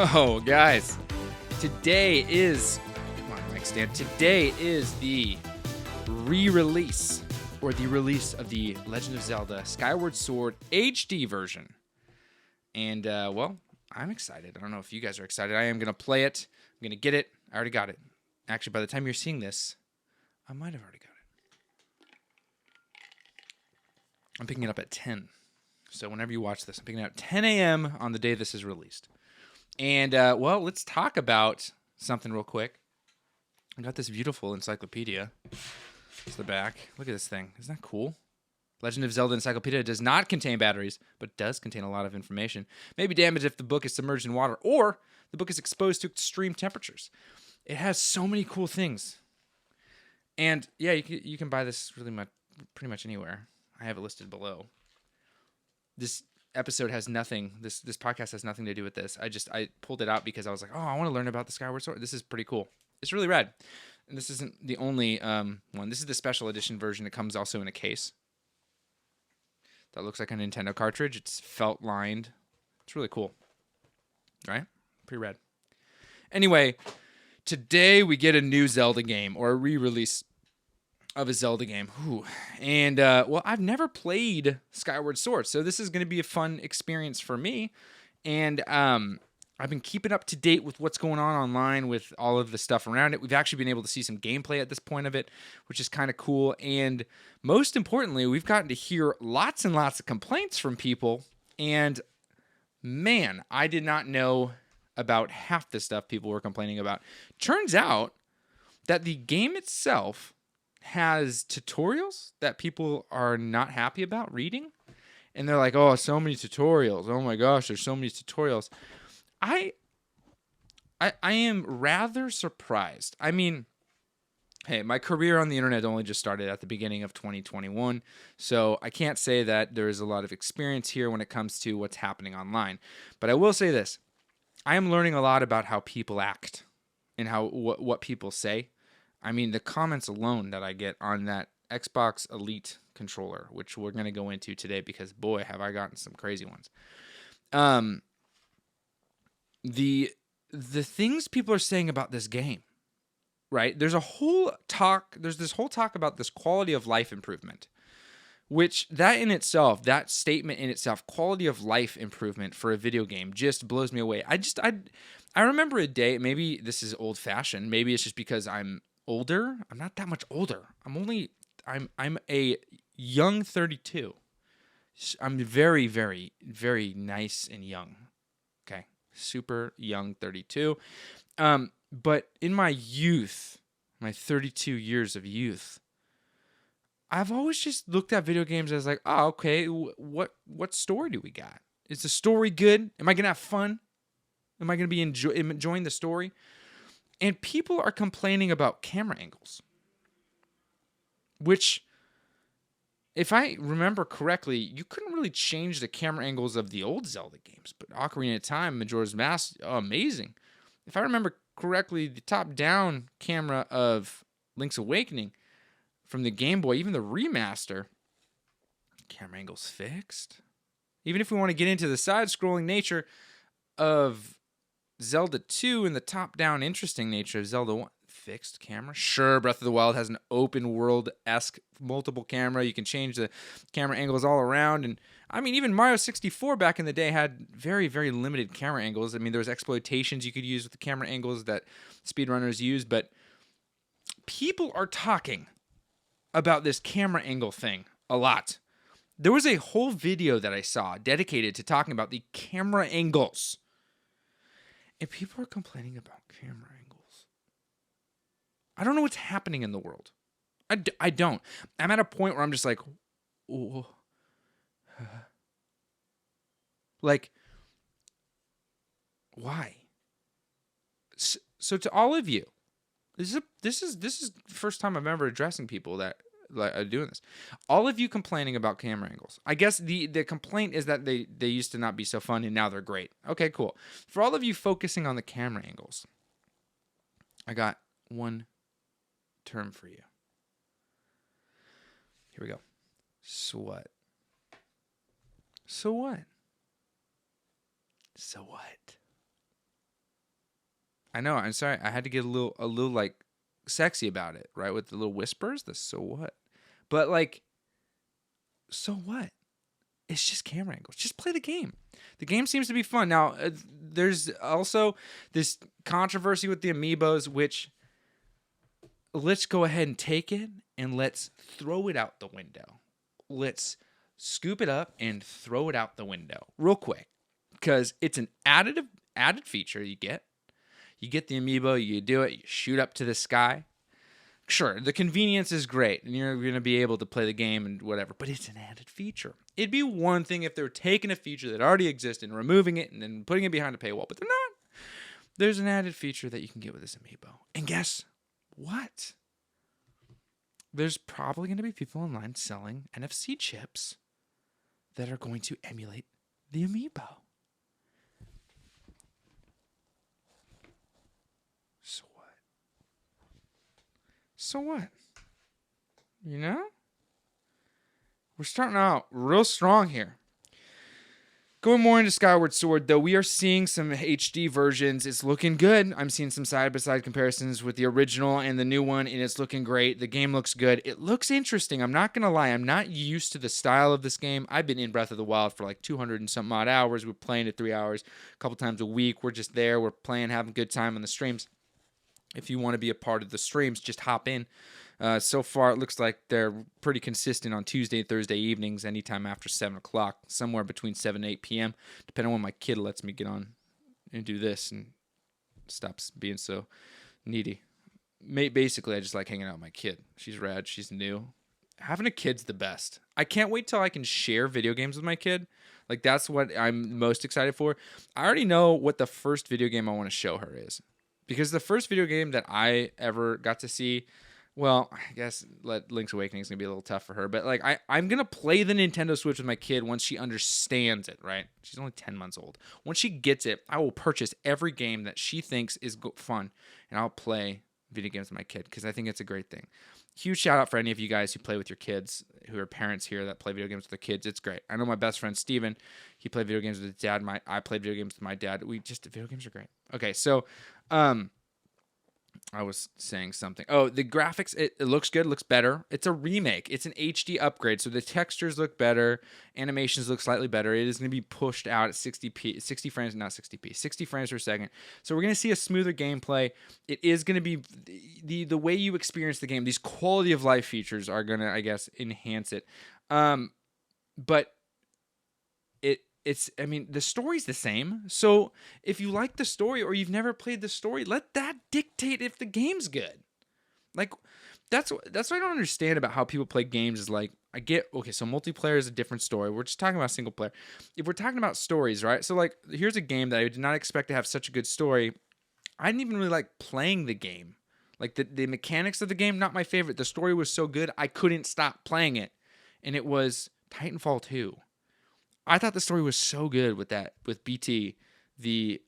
Oh, guys, today is, come on, mic stand. Today is the re-release or the release of the Legend of Zelda Skyward Sword HD version. And, well, I'm excited. I don't know if you guys are excited. I am going to play it. I'm going to get it. I already got it. Actually, by the time you're seeing this, I might have already got it. I'm picking it up at 10. So whenever you watch this, I'm picking it up at 10 a.m. on the day this is released. And, well, let's talk about something real quick. I got this beautiful encyclopedia. It's the back. Look at this thing. Isn't that cool? Legend of Zelda Encyclopedia does not contain batteries, but does contain a lot of information. May be damaged if the book is submerged in water or the book is exposed to extreme temperatures. It has so many cool things. And, yeah, you can buy this pretty much anywhere. I have it listed below. This episode has nothing, this podcast has nothing to do with this. I pulled it out because I was like, oh, I want to learn about the Skyward Sword. This is pretty cool. It's really rad. And this isn't the only one. This is the special edition version. It comes also in a case that looks like a Nintendo cartridge. It's felt lined. It's really cool. Right? Pretty rad. Anyway, today we get a new Zelda game, or a re-release of a Zelda game. Ooh. And, well, I've never played Skyward Sword, so this is going to be a fun experience for me. And I've been keeping up to date with what's going on online with all of the stuff around it. We've actually been able to see some gameplay at this point of it, which is kind of cool. And most importantly, we've gotten to hear lots and lots of complaints from people. And, man, I did not know about half the stuff people were complaining about. Turns out that the game itself has tutorials that people are not happy about reading. And they're like, oh, so many tutorials. Oh my gosh, there's so many tutorials. I am rather surprised. I mean, hey, my career on the internet only just started at the beginning of 2021. So I can't say that there is a lot of experience here when it comes to what's happening online. But I will say this. I am learning a lot about how people act and what people say. I mean, the comments alone that I get on that Xbox Elite controller, which we're going to go into today because, boy, have I gotten some crazy ones. The things people are saying about this game, right? There's this whole talk about this quality of life improvement, which that statement in itself, quality of life improvement for a video game, just blows me away. I remember a day, maybe this is old fashioned, maybe it's just because I'm older. I'm not that much older. I'm a young 32. I'm very, very, very nice and young. Okay. Super young 32. But in my youth, my 32 years of youth, I've always just looked at video games as like, oh, okay, what story do we got? Is the story good? Am I going to have fun? Am I going to be enjoying the story? And people are complaining about camera angles, which, if I remember correctly, you couldn't really change the camera angles of the old Zelda games, but Ocarina of Time, Majora's Mask, amazing. If I remember correctly, the top-down camera of Link's Awakening from the Game Boy, even the remaster, camera angles fixed. Even if we want to get into the side-scrolling nature of Zelda 2 and the top-down interesting nature of Zelda 1, fixed camera. Sure, Breath of the Wild has an open world-esque multiple camera. You can change the camera angles all around. And I mean, even Mario 64 back in the day had very, very limited camera angles. I mean, there was exploitations you could use with the camera angles that speedrunners use, but people are talking about this camera angle thing a lot. There was a whole video that I saw dedicated to talking about the camera angles. And people are complaining about camera angles. I don't know what's happening in the world. I don't. I'm at a point where I'm just like, oh. Like, why? So to all of you, this is the first time I'm ever addressing people that are doing this. All of you complaining about camera angles. I guess the complaint is that they used to not be so fun and now they're great. Okay, cool. For all of you focusing on the camera angles, I got one term for you. Here we go. So what? So what? So what? I know. I'm sorry. I had to get a little like sexy about it, right? With the little whispers. The so what? But like, so what? It's just camera angles. Just play the game. The game seems to be fun. Now, there's also this controversy with the amiibos, which let's go ahead and take it and let's throw it out the window. Let's scoop it up and throw it out the window real quick, because it's an added feature you get. You get the amiibo, you do it, you shoot up to the sky. Sure, the convenience is great, and you're going to be able to play the game and whatever, but it's an added feature. It'd be one thing if they were taking a feature that already exists and removing it and then putting it behind a paywall, but they're not. There's an added feature that you can get with this amiibo. And guess what? There's probably going to be people online selling NFC chips that are going to emulate the amiibo. So what? So what? You know? We're starting out real strong here. Going more into Skyward Sword, though, we are seeing some HD versions. It's looking good. I'm seeing some side-by-side comparisons with the original and the new one, and it's looking great. The game looks good. It looks interesting. I'm not going to lie. I'm not used to the style of this game. I've been in Breath of the Wild for like 200 and something odd hours. We're playing it 3 hours a couple times a week. We're just there. We're playing, having a good time on the streams. If you want to be a part of the streams, just hop in. So far, it looks like they're pretty consistent on Tuesday and Thursday evenings, anytime after 7 o'clock, somewhere between 7 and 8 p.m., depending on when my kid lets me get on and do this and stops being so needy. Basically, I just like hanging out with my kid. She's rad. She's new. Having a kid's the best. I can't wait till I can share video games with my kid. Like, that's what I'm most excited for. I already know what the first video game I want to show her is. Because the first video game that I ever got to see, well, I guess Link's Awakening is going to be a little tough for her. But like, I'm going to play the Nintendo Switch with my kid once she understands it, right? She's only 10 months old. Once she gets it, I will purchase every game that she thinks is fun. And I'll play video games with my kid because I think it's a great thing. Huge shout out for any of you guys who play with your kids, who are parents here that play video games with their kids. It's great. I know my best friend, Steven, he played video games with his dad. I played video games with my dad. Video games are great. Okay, so I was saying something. Oh, the graphics, it looks good, looks better. It's a remake. It's an HD upgrade, so the textures look better. Animations look slightly better. It is going to be pushed out at 60 frames per second. So we're going to see a smoother gameplay. It is going to be the way you experience the game. These quality of life features are going to, I guess, enhance it. But the story's the same. So if you like the story or you've never played the story, let that dictate if the game's good. Like, that's what I don't understand about how people play games is like, so multiplayer is a different story. We're just talking about single player. If we're talking about stories, right? So like, here's a game that I did not expect to have such a good story. I didn't even really like playing the game. Like the mechanics of the game, not my favorite. The story was so good, I couldn't stop playing it. And it was Titanfall 2. I thought the story was so good with BT, the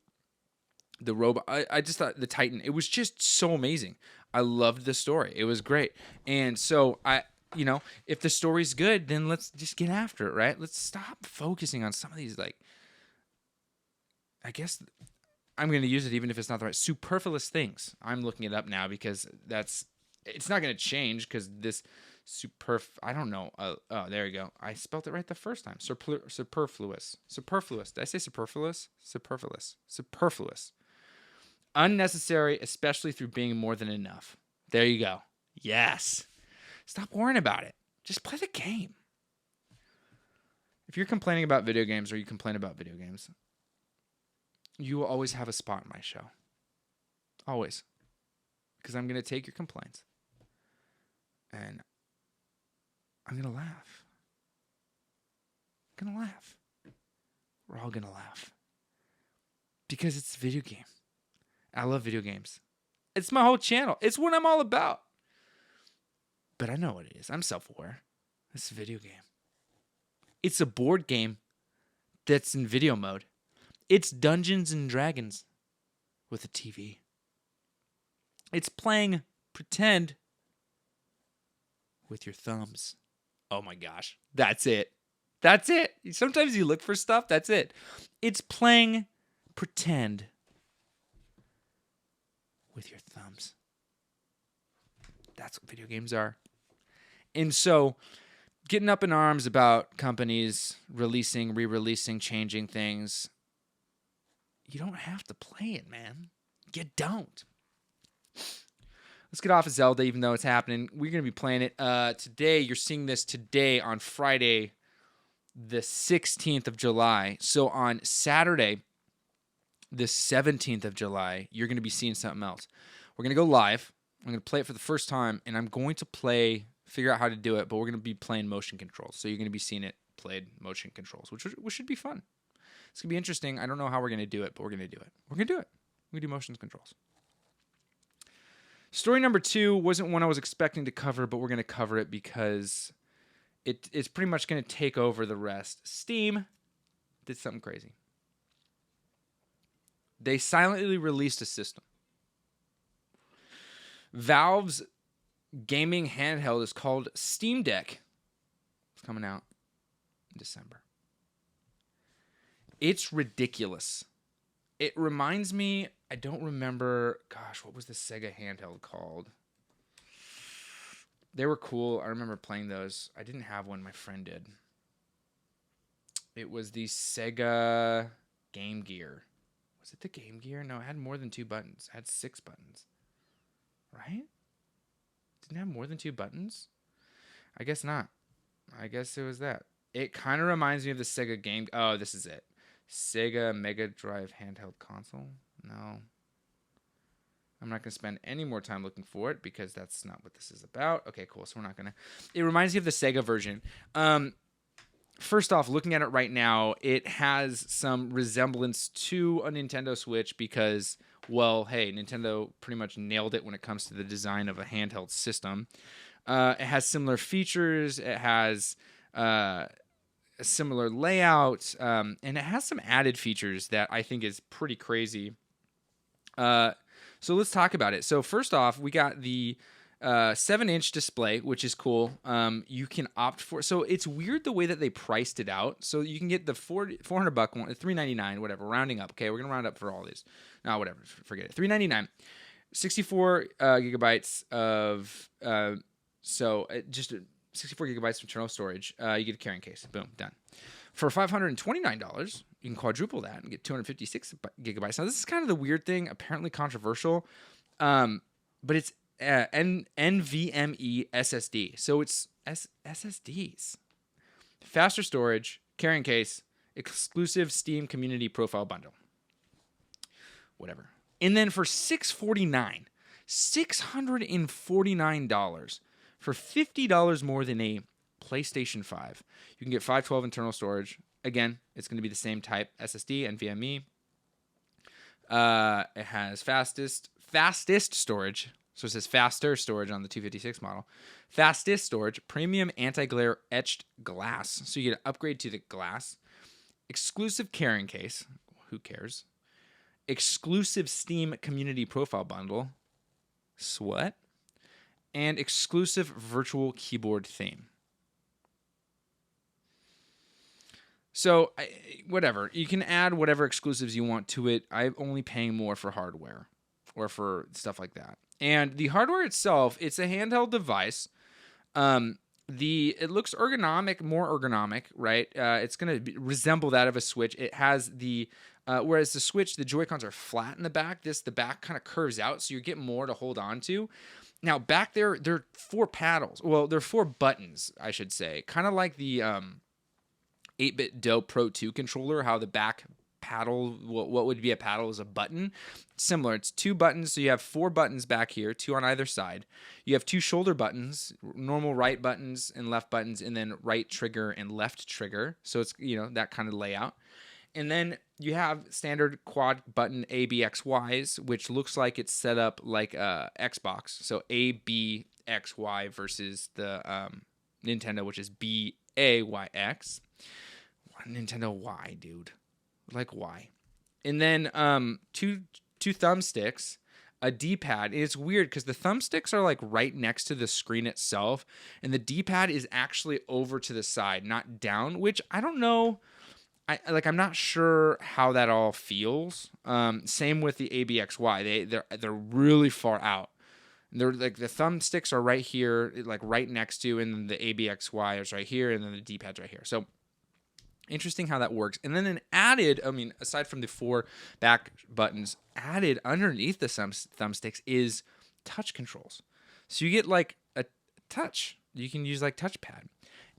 robot. I just thought the Titan, it was just so amazing. I loved the story. It was great. And so if the story's good, then let's just get after it, right? Let's stop focusing on some of these, like, I guess I'm going to use it even if it's not the right, superfluous things. I'm looking it up now because it's not going to change because this I don't know. Oh, there you go. I spelled it right the first time. Superfluous. Did I say superfluous? Superfluous. Unnecessary, especially through being more than enough. There you go. Yes. Stop worrying about it. Just play the game. If you're complaining about video games or you complain about video games, you will always have a spot in my show. Always. Because I'm going to take your complaints and I'm going to laugh. I'm going to laugh. We're all going to laugh. Because it's a video game. I love video games. It's my whole channel. It's what I'm all about. But I know what it is. I'm self-aware. It's a video game. It's a board game that's in video mode. It's Dungeons and Dragons with a TV. It's playing pretend with your thumbs. Oh my gosh. That's it. That's it. Sometimes you look for stuff. That's it. It's playing pretend with your thumbs. That's what video games are. And so, getting up in arms about companies releasing, re-releasing, changing things, you don't have to play it, man. You don't. Let's get off of Zelda, even though it's happening. We're going to be playing it today. You're seeing this today on Friday, the 16th of July. So on Saturday, the 17th of July, you're going to be seeing something else. We're going to go live. I'm going to play it for the first time, and I'm going to figure out how to do it, but we're going to be playing motion controls. So you're going to be seeing it played motion controls, which should be fun. It's going to be interesting. I don't know how we're going to do it, but we're going to do it. We're going to do it. We're going to do motion controls. Story number 2 wasn't one I was expecting to cover, but we're going to cover it because it's pretty much going to take over the rest. Steam did something crazy. They silently released a system. Valve's gaming handheld is called Steam Deck. It's coming out in December. It's ridiculous. It reminds me, I don't remember, gosh, what was the Sega handheld called? They were cool. I remember playing those. I didn't have one. My friend did. It was the Sega Game Gear. Was it the Game Gear? No, it had more than 2 buttons. It had 6 buttons. Right? Didn't have more than 2 buttons? I guess not. I guess it was that. It kind of reminds me of the Sega Game... Oh, this is it. Sega Mega Drive handheld console? No. I'm not going to spend any more time looking for it because that's not what this is about. Okay, cool. So we're not going to... It reminds me of the Sega version. First off, looking at it right now, it has some resemblance to a Nintendo Switch because, well, hey, Nintendo pretty much nailed it when it comes to the design of a handheld system. It has similar features. It has... a similar layout, and it has some added features that I think is pretty crazy. So let's talk about it. So first off, we got the 7-inch display, which is cool. You can opt for... So it's weird the way that they priced it out. So you can get the $400 one, $399, whatever, rounding up. Okay, we're going to round up for all these. No, whatever, forget it. $399, 64 gigabytes of... just... 64 gigabytes of internal storage. You get a carrying case. Boom, done. For $529, you can quadruple that and get 256 gigabytes. Now, this is kind of the weird thing, apparently controversial, but it's NVMe SSD. So it's SSDs. Faster storage, carrying case, exclusive Steam community profile bundle. Whatever. And then for $649, $649, for $50 more than a PlayStation 5, you can get 512 internal storage. Again, it's going to be the same type, SSD and NVMe. It has fastest storage. So it says faster storage on the 256 model. Fastest storage, premium anti-glare etched glass. So you get an upgrade to the glass. Exclusive carrying case. Who cares? Exclusive Steam community profile bundle. What? And exclusive virtual keyboard theme. So, whatever. You can add whatever exclusives you want to it. I'm only paying more for hardware or for stuff like that. And the hardware itself, it's a handheld device. It looks ergonomic, more ergonomic, right? It's going to resemble that of a Switch. It has whereas the Switch, the Joy-Cons are flat in the back. The back kind of curves out, so you get more to hold on to. Now, back there are 4 paddles. Well, there are 4 buttons, I should say. Kind of like the 8-bit Do Pro 2 controller, how the back paddle, what would be a paddle is a button. Similar, it's 2 buttons, so you have 4 buttons back here, 2 on either side. You have 2 shoulder buttons, normal right buttons and left buttons, and then right trigger and left trigger. So it's, that kind of layout. And then you have standard quad button A, B, X, Ys, which looks like it's set up like Xbox. So A, B, X, Y versus the Nintendo, which is B, A, Y, X. Nintendo Y, dude. Like Y. And then two thumbsticks, a D-pad. And it's weird because the thumbsticks are like right next to the screen itself. And the D-pad is actually over to the side, not down, which I don't know. I'm not sure how that all feels. Same with the ABXY. They're really far out. They're like the thumbsticks are right here, like right next to, and then the ABXY is right here, and then the D-pad's right here. So interesting how that works. And then an added, I mean, aside from the 4 back buttons, added underneath the thumbsticks is touch controls. So you get like a touch. You can use like touchpad.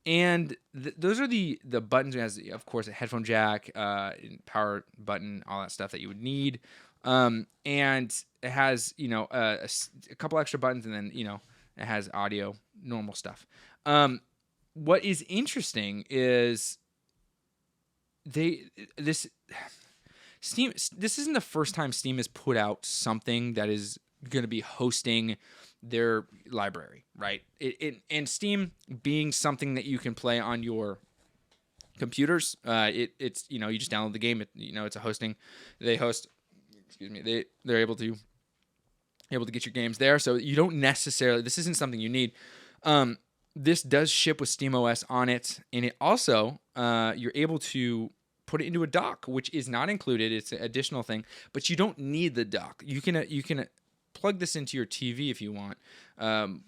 And those are the buttons. It has, of course, a headphone jack, power button, all that stuff that you would need. And it has, a couple extra buttons, and then, it has audio, normal stuff. What is interesting is Steam. This isn't the first time Steam has put out something that is going to be hosting their library, right? And Steam being something that you can play on your computers. It's you just download the game. It's a hosting. They host. Excuse me. They're able to get your games there. So you don't necessarily. This isn't something you need. This does ship with SteamOS on it, and it also you're able to put it into a dock, which is not included. It's an additional thing, but you don't need the dock. You can plug this into your TV if you want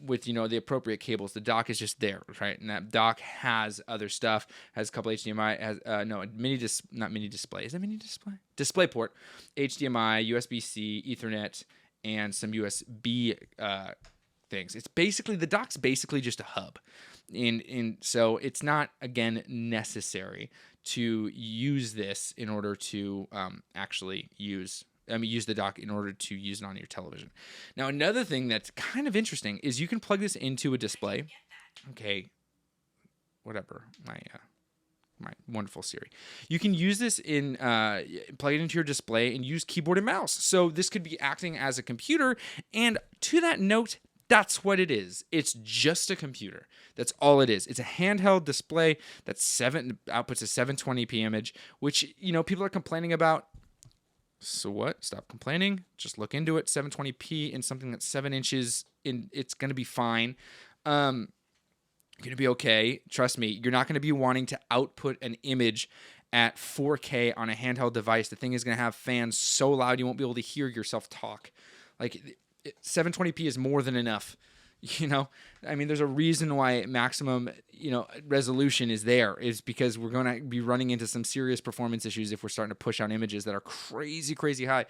with the appropriate cables. The dock is just there, right? And that dock has other stuff. Has a couple HDMI. Has a not mini display. Is it mini display? DisplayPort, HDMI, USB-C, Ethernet, and some USB things. It's basically the dock's basically just a hub, and so it's not again necessary to use this in order to actually use the dock in order to use it on your television. Now, another thing that's kind of interesting is you can plug this into a display. Okay, whatever. My wonderful Siri. You can use this in plug it into your display and use keyboard and mouse. So this could be acting as a computer. And to that note, that's what it is. It's just a computer. That's all it is. It's a handheld display that outputs a 720p image, which people are complaining about. So what? Stop complaining. Just look into it. 720p in something that's 7 inches. It's going to be fine. Going to be okay. Trust me. You're not going to be wanting to output an image at 4K on a handheld device. The thing is going to have fans so loud you won't be able to hear yourself talk. Like 720p is more than enough. There's a reason why maximum, resolution is there, is because we're going to be running into some serious performance issues if we're starting to push out images that are crazy, crazy high.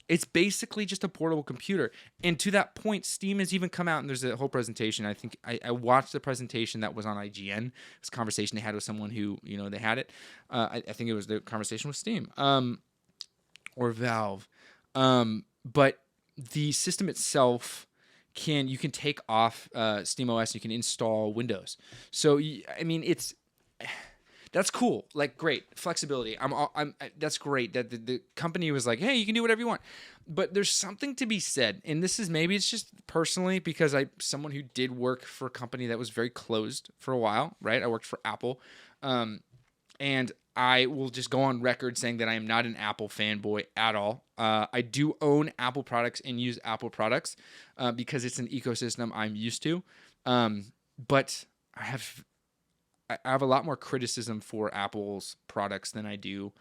It's basically just a portable computer. And to that point, Steam has even come out, and there's a whole presentation. I think I watched the presentation that was on IGN. It was a conversation they had with someone who, they had it. I think it was the conversation with Steam or Valve. But the system itself you can take off SteamOS, you can install Windows. So that's cool. Like, great flexibility. That's great that the company was like, hey, you can do whatever you want. But there's something to be said, and maybe it's just personally because someone who did work for a company that was very closed for a while, right? I worked for Apple, and I will just go on record saying that I am not an Apple fanboy at all. I do own Apple products and use Apple products because it's an ecosystem I'm used to. But I have a lot more criticism for Apple's products than I do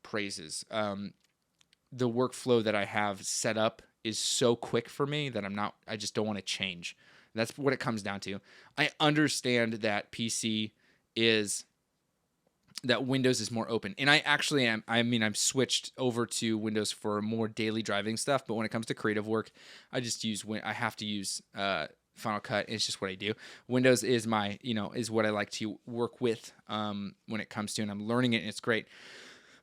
praises. The workflow that I have set up is so quick for me that I just don't want to change. That's what it comes down to. I understand that Windows is more open. And I actually am. I've switched over to Windows for more daily driving stuff. But when it comes to creative work, I have to use Final Cut. It's just what I do. Windows is is what I like to work with when it comes to, and I'm learning it, and it's great.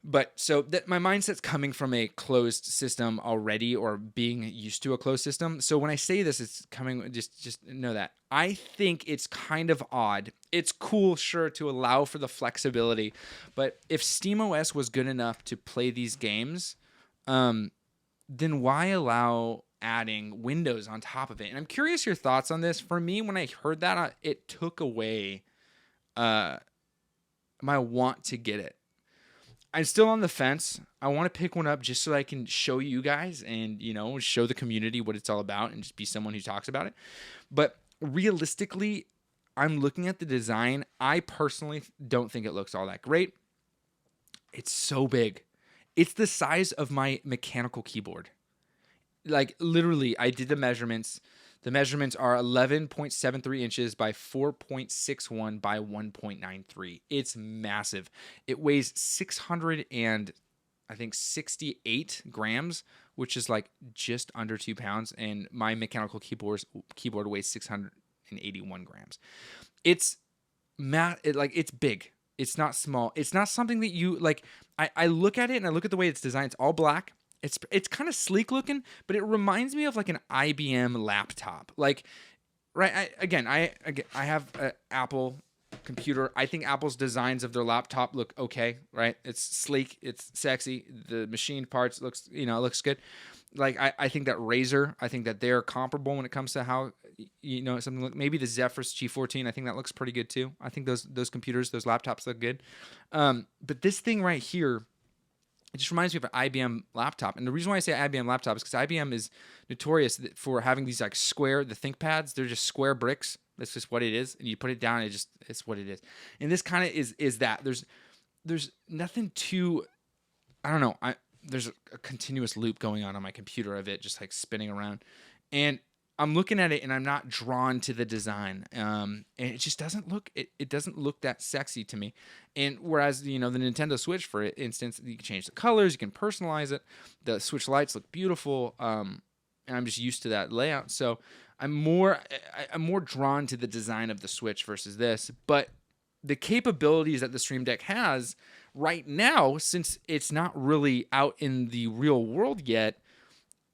But so that my mindset's coming from a closed system already, or being used to a closed system. So when I say this, it's coming, just know that. I think it's kind of odd. It's cool, sure, to allow for the flexibility. But if SteamOS was good enough to play these games, then why allow adding Windows on top of it? And I'm curious your thoughts on this. For me, when I heard that, it took away my want to get it. I'm still on the fence. I want to pick one up just so I can show you guys and, show the community what it's all about and just be someone who talks about it. But realistically, I'm looking at the design. I personally don't think it looks all that great. It's so big. It's the size of my mechanical keyboard. Like literally, I did the measurements. The measurements are 11.73 inches by 4.61 by 1.93. It's massive. It weighs 600 and I think 68 grams, which is like just under 2 pounds. And my mechanical keyboard weighs 681 grams. It's it's big. It's not small. It's not something that you like. I look at it and I look at the way it's designed. It's all black. It's kind of sleek looking, but it reminds me of like an IBM laptop. Like, right? I have an Apple computer. I think Apple's designs of their laptop look okay, right? It's sleek, it's sexy. The machine parts it looks good. Like I think that Razer, I think that they're comparable when it comes to how something like maybe the Zephyrus G14. I think that looks pretty good too. I think those computers, those laptops look good. But this thing right here, it just reminds me of an IBM laptop. And the reason why I say IBM laptop is because IBM is notorious for having these like square, the ThinkPads, they're just square bricks. That's just what it is. And you put it down, it's what it is. And this kind of is that. There's nothing too, I don't know. There's a continuous loop going on my computer of it just like spinning around. And I'm looking at it and I'm not drawn to the design. And it just doesn't look, it doesn't look that sexy to me. And whereas, the Nintendo Switch, for instance, you can change the colors, you can personalize it. The Switch lights look beautiful. And I'm just used to that layout. So I'm more drawn to the design of the Switch versus this. But the capabilities that the Stream Deck has right now, since it's not really out in the real world yet,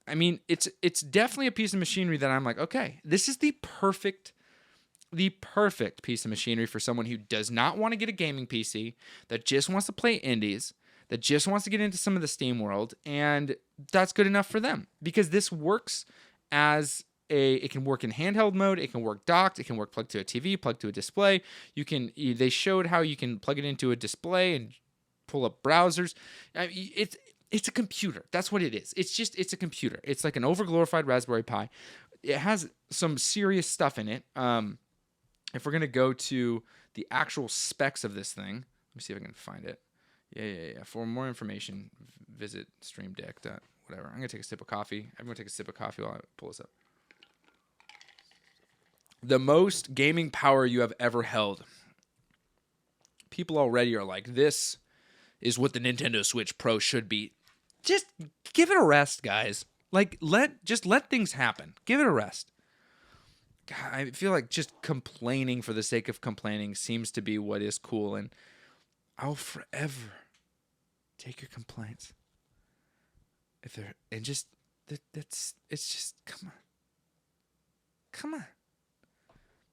I mean, it's definitely a piece of machinery that I'm like, okay, this is the perfect piece of machinery for someone who does not want to get a gaming PC, that just wants to play indies, that just wants to get into some of the Steam world, and that's good enough for them. Because this works it can work in handheld mode, it can work docked, it can work plugged to a TV, plugged to a display. They showed how you can plug it into a display and pull up browsers. I mean, it's a computer. That's what it is. It's a computer. It's like an overglorified Raspberry Pi. It has some serious stuff in it. If we're going to go to the actual specs of this thing, let me see if I can find it. Yeah. For more information, visit Stream Deck. Whatever. I'm going to take a sip of coffee. Everyone take a sip of coffee while I pull this up. The most gaming power you have ever held. People already are like, this is what the Nintendo Switch Pro should be. Just give it a rest, guys. Like, let things happen. Give it a rest. God, I feel like just complaining for the sake of complaining seems to be what is cool, and I'll forever take your complaints. It's just come on.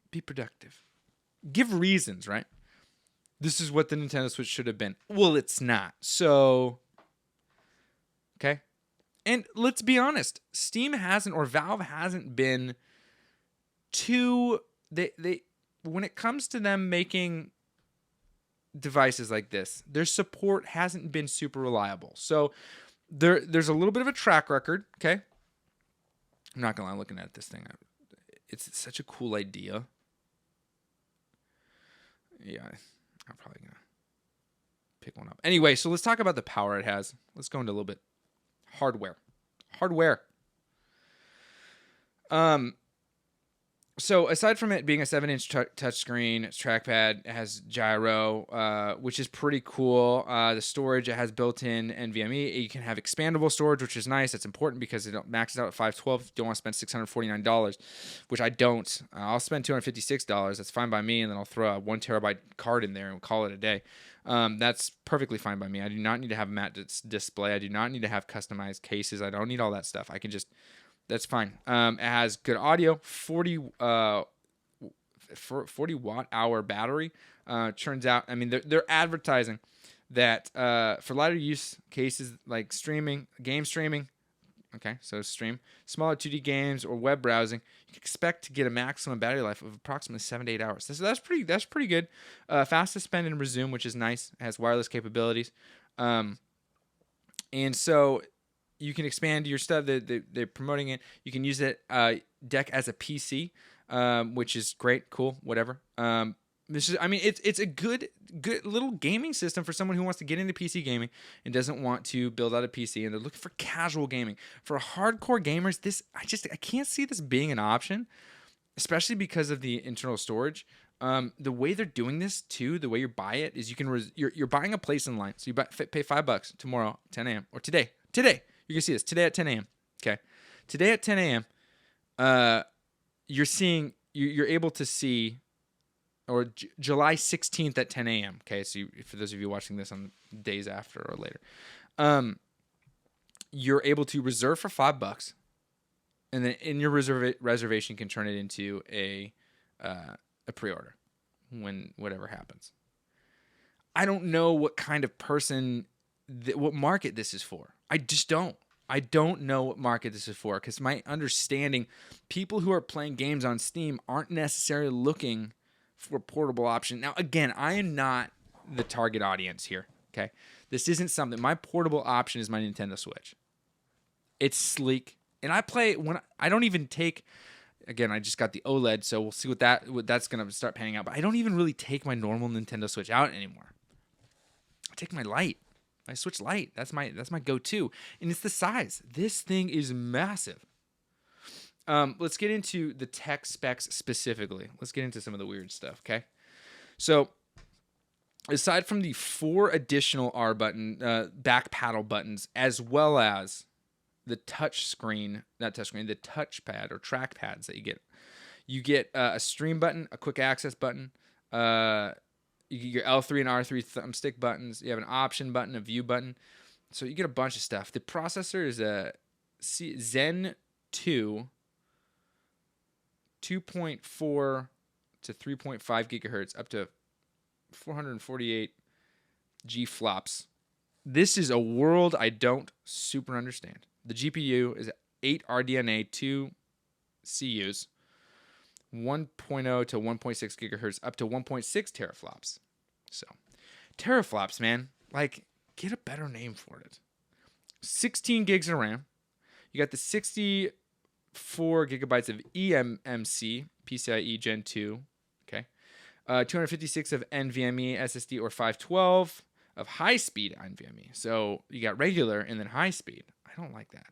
Be productive. Give reasons, right? This is what the Nintendo Switch should have been. Well, it's not. So, okay. And let's be honest, Valve hasn't been too, when it comes to them making devices like this, their support hasn't been super reliable. So there's a little bit of a track record, okay? I'm not gonna lie, looking at this thing, it's such a cool idea. Yeah, I'm probably gonna pick one up. Anyway, so let's talk about the power it has. Let's go into a little bit hardware. So aside from it being a 7-inch touchscreen, it's trackpad, it has gyro, which is pretty cool. The storage, it has built-in NVMe. You can have expandable storage, which is nice. That's important because it maxes out at 512. You don't want to spend $649, which I don't. I'll spend $256. That's fine by me, and then I'll throw a 1 terabyte card in there and call it a day. That's perfectly fine by me. I do not need to have a matte display. I do not need to have customized cases. I don't need all that stuff. I can just... That's fine. It has good audio, 40 watt hour battery. Turns out, I mean, they're advertising that for lighter use cases like game streaming, okay, so stream, smaller 2D games or web browsing, you can expect to get a maximum battery life of approximately 7 to 8 hours. So that's pretty good. Fast suspend and resume, which is nice. It has wireless capabilities. And so... You can expand your stuff. They're promoting it. You can use it deck as a PC, which is great, cool, whatever. I mean, it's a good little gaming system for someone who wants to get into PC gaming and doesn't want to build out a PC, and they're looking for casual gaming. For hardcore gamers, I can't see this being an option, especially because of the internal storage. The way they're doing this too, the way you buy it is you're buying a place in line. So you pay $5 tomorrow, 10 a.m. or today. Today you can see this today at 10 a.m. Okay, today at 10 a.m. You're able to see. Or July 16th at 10 a.m. Okay, so for those of you watching this on days after or later, you're able to reserve for $5, and then in your reservation you can turn it into a pre-order when whatever happens. I don't know what kind of person, what market this is for. I just don't. I don't know what market this is for, because my understanding, people who are playing games on Steam aren't necessarily looking for a portable option. Now, again, I am not the target audience here, okay? This isn't something, my portable option is my Nintendo Switch. It's sleek, and I don't even take, again, I just got the OLED, so we'll see what that's going to start panning out, but I don't even really take my normal Nintendo Switch out anymore. I take my Lite, my Switch Lite. That's my go-to, and it's the size. This thing is massive. Let's get into the tech specs specifically. Let's get into some of the weird stuff, okay? So, aside from the 4 additional back paddle buttons, as well as the the touchpad or trackpads that you get a stream button, a quick access button, you get your L3 and R3 thumbstick buttons. You have an option button, a view button. So you get a bunch of stuff. The processor is a Zen 2. 2.4 to 3.5 gigahertz, up to 448 G flops. This is a world I don't super understand. The GPU is 8 RDNA, 2 CUs, 1.0 to 1.6 gigahertz, up to 1.6 teraflops. So, teraflops, man, like, get a better name for it. 16 gigs of RAM. You got the 64 gigabytes of eMMC PCIe Gen 2, okay, 256 of NVMe SSD or 512 of high-speed NVMe. So you got regular and then high-speed. I don't like that.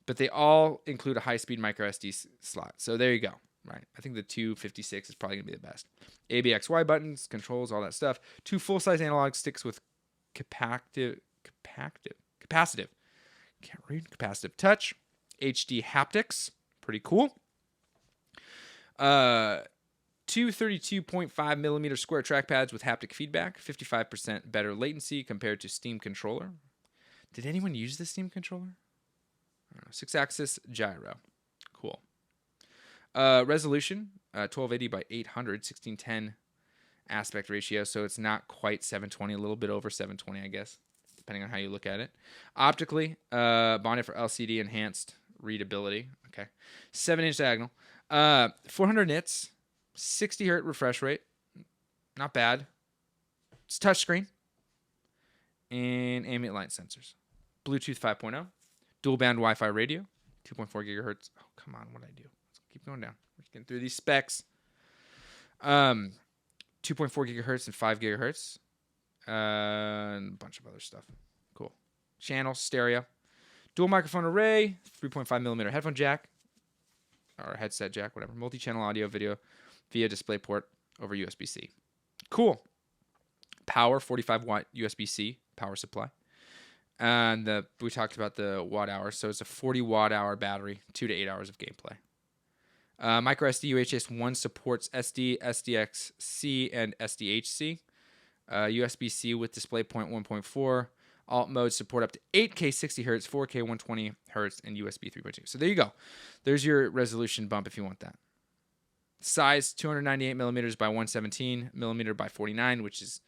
But they all include a high-speed micro SD slot. So there you go, right? I think the 256 is probably going to be the best. ABXY buttons, controls, all that stuff. 2 full-size analog sticks with capacitive touch. HD haptics, pretty cool. 2 32.5 millimeter square trackpads with haptic feedback, 55% better latency compared to Steam controller. Did anyone use the Steam controller? I don't know. 6-axis gyro, cool. Resolution, 1280 by 800, 1610 aspect ratio, so it's not quite 720, a little bit over 720, I guess, depending on how you look at it. Optically, bonded for LCD enhanced readability. Okay. 7-inch diagonal. 400 nits. 60 hertz refresh rate. Not bad. It's touchscreen. And ambient light sensors. Bluetooth 5.0. Dual band Wi-Fi radio. 2.4 gigahertz. Oh, come on. What did I do? Let's keep going down. We're just getting through these specs. 2.4 gigahertz and 5 gigahertz. And a bunch of other stuff. Cool. Channel, stereo. Dual microphone array, 3.5 millimeter headphone jack, or headset jack, whatever. Multi-channel audio, video via DisplayPort over USB-C. Cool. Power, 45 watt USB-C power supply. And we talked about the watt hour, so it's a 40 watt hour battery, 2 to 8 hours of gameplay. Micro SD UHS 1 supports SD, SDXC, and SDHC. USB-C with DisplayPort 1.4. Alt mode support up to 8K 60 Hz, 4K 120 Hz, and USB 3.2. So there you go. There's your resolution bump if you want that. Size, 298 millimeters by 117 millimeter by 49, which is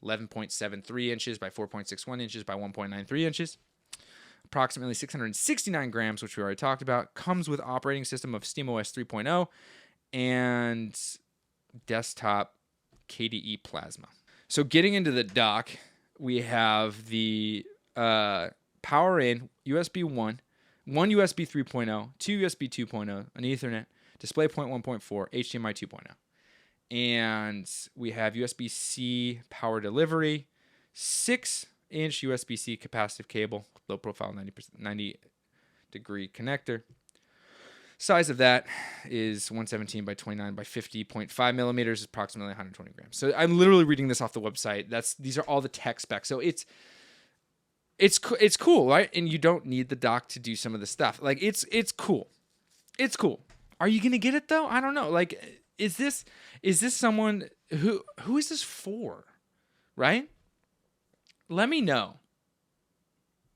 11.73 inches by 4.61 inches by 1.93 inches. Approximately 669 grams, which we already talked about. Comes with operating system of SteamOS 3.0 and desktop KDE Plasma. So getting into the dock, we have the power in USB 1, one USB 3.0, 2 USB 2.0, an Ethernet, DisplayPort 1.4, HDMI 2.0. And we have USB-C power delivery, 6-inch USB-C capacitive cable, low profile 90-degree connector. Size of that is 117 by 29 by 50.5 millimeters, approximately 120 grams. So I'm literally reading this off the website. These are all the tech specs. So it's cool, right? And you don't need the dock to do some of the stuff. Like it's cool. It's cool. Are you gonna get it though? I don't know. Like, is this someone who is this for? Right? Let me know.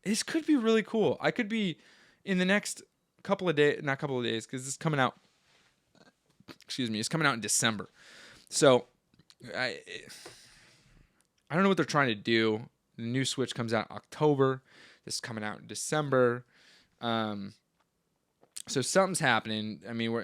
This could be really cool. I could be in the next couple of days, not couple of days, because it's coming out. Excuse me, it's coming out in December. So I don't know what they're trying to do. The new Switch comes out in October. This is coming out in December. So something's happening. I mean,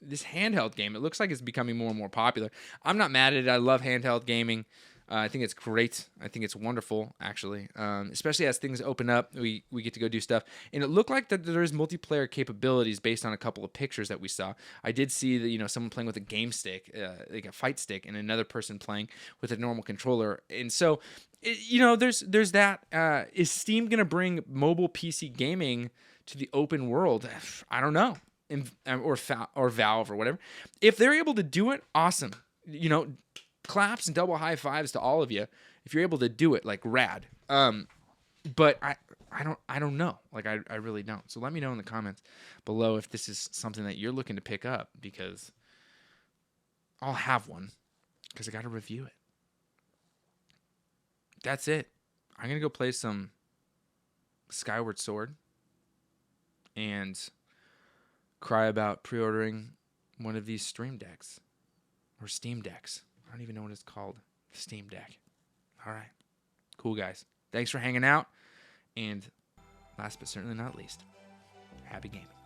this handheld game, it looks like it's becoming more and more popular. I'm not mad at it. I love handheld gaming. I think it's great. I think it's wonderful, actually. Especially as things open up, we get to go do stuff. And it looked like that there's multiplayer capabilities based on a couple of pictures that we saw. I did see that, someone playing with a game stick, like a fight stick, and another person playing with a normal controller. And so, there's that. Is Steam going to bring mobile PC gaming to the open world? I don't know. Or Valve or whatever. If they're able to do it, awesome. Claps and double high fives to all of you if you're able to do it, like rad. But I don't know. Like I really don't. So let me know in the comments below if this is something that you're looking to pick up, because I'll have one because I got to review it. That's it. I'm gonna go play some Skyward Sword and cry about pre-ordering one of these stream decks or Steam decks. I don't even know what it's called. Steam Deck. All right. Cool, guys. Thanks for hanging out. And last but certainly not least, happy gaming.